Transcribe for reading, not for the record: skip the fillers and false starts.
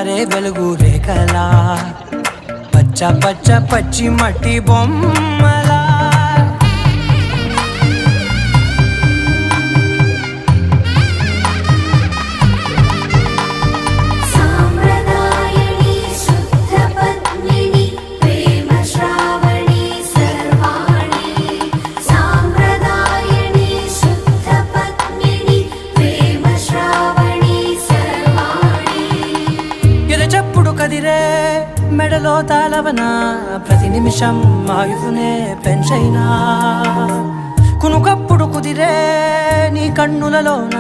జారే వెలుగు రేఖలా పచ్చ పచ్చ పచ్చి మట్టి బొమ్మలా చెప్పుడు కదిరే మెడలో తాళవన ప్రతి నిమిషం ఆయుధునే పెంచైనా కునుకప్పుడు కుదిరే నీ కన్నులలోన